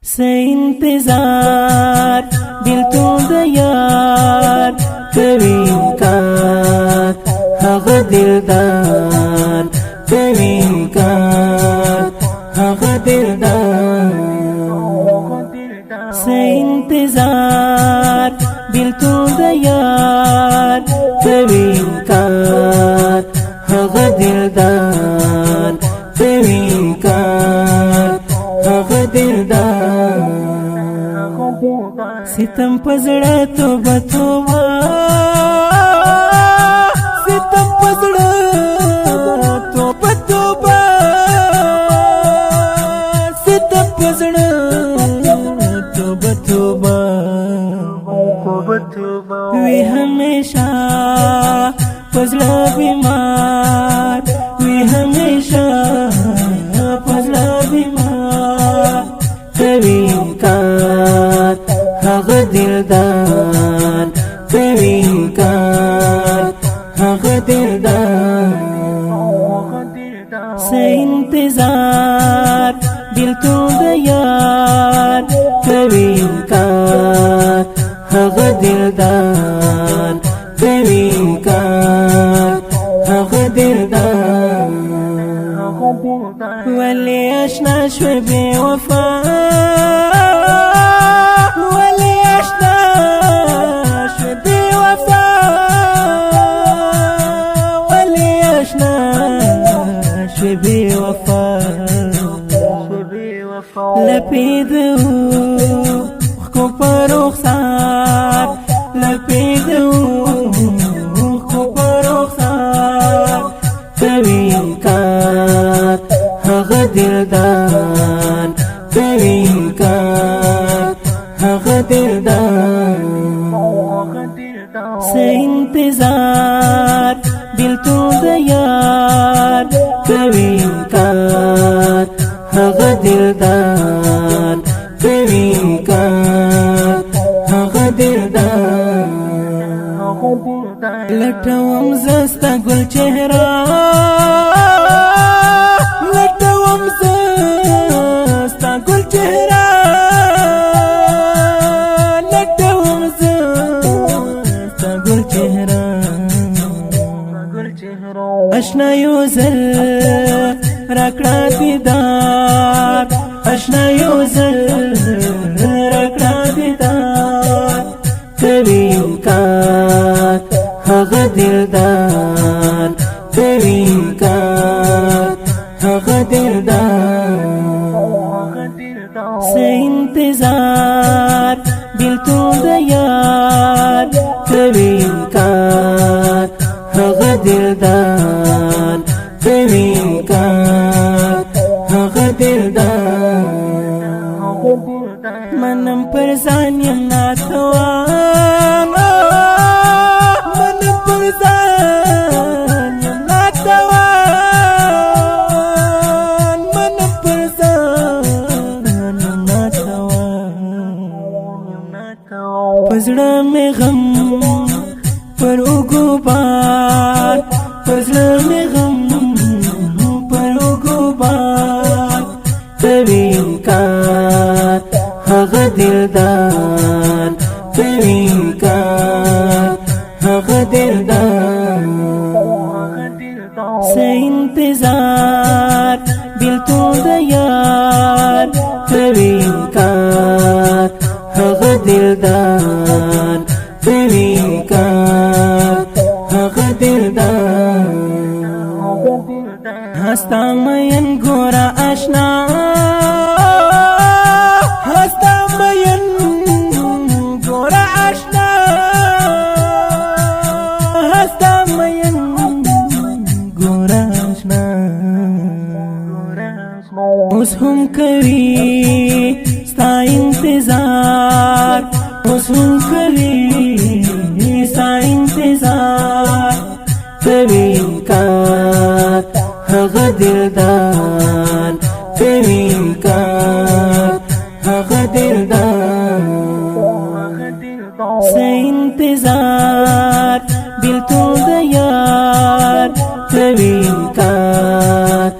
से इंतजार बिल्कुल दयार कभी इनकार हक दिलदार कभी इनकार हक दिलदार से इंतजार बिल्कुल दयार कभी इनकार हक दिलदार कभी इनकार हक दिलदार सितम पजड़ा तो बतोबा सितम पजड़ा तो बतोबा सितम पजड़ा तो बतोबा वे हमेशा पजड़ा बीमार वे हमेशा पजड़ा बीमार कभी इनकार हक दिलदार कभी इनकार हक दिलदार से इंतजार बिल्कुल दयार कभी इनकार हक दिलदार कभी इनकार हक दिलदार वली अशना शोय बेवफा वली अशना शोय बेवफा वली अशना शोय बेवफा लपीदू को परोखसार लपीदू को परोखसार कभी इनकार हक दिलदार कभी इनकार हक दिलदार से इंतजार बिल्कुल दयार कभी इनकार हक दिलदार कभी इनकार हक दिलदार लटवम जस्ता गुल चेहरा लटवम जस्ता गुल चेहरा लटवम जस्ता गुल चेहरा अशना योजल रकड़ा दीदार अशना योजल रकड़ा दीदार कभी इनकार हक दिलदार कभी इनकार हक दिलदार से इंतजार बिल्कुल दयार कभी इनकार हक दिलदार कभी इनकार हक दिलदार मनम परसान यमना थवा मनम परसान यमना थवा मनम परसान यमना थवा पजड़ा में गम पर उगुबार पजड़ा में गम पर उगुबार कभी इनकार हक दिलदार कभी इनकार हक दिलदार से इंतजार बिल्कुल दयार कभी इनकार हक दिलदार कभी इनकार हक दिलदार हंसता मयन गोरा आशना हंसता मयन गोरा आशना हंसता मयन गोरा आशना उसहुम करी सा इंतजार उसहुम करी सा इंतजार कभी इनकार हक दिलदार कभी इनकार हक दिलदार से इंतजार बिल्कुल दयार कभी इनकार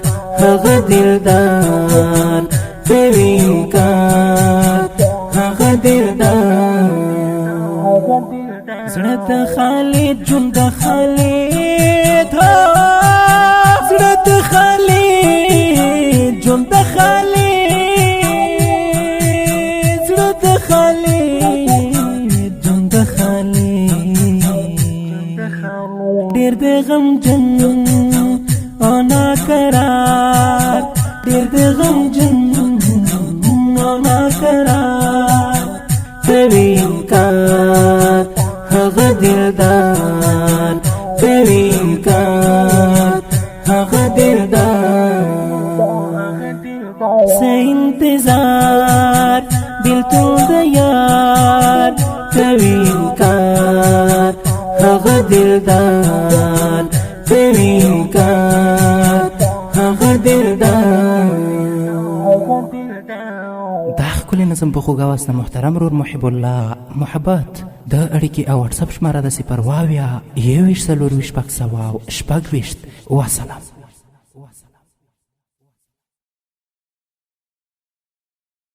हक दिलदार कभी इनकार دلدار زړه د خالد ژوند د خالد زړه د خالد ژوند د خالد زړه د خالد ژوند د خالد ډېر د غمجن او ناقرار ډېر د غمجن او ناقرار کوي انکار هغه دلدار کوي انکار هغه دلدار سے انتظار بلتون د یار کوي انکار هغه دلدار کوي انکار هغه دلدار. دا ښکلی نظم په خوږ اواز د محترم ورور محب الله محبت د اړیکې او واتساپ شماره د 0 واویا 21 4 6 وسلام.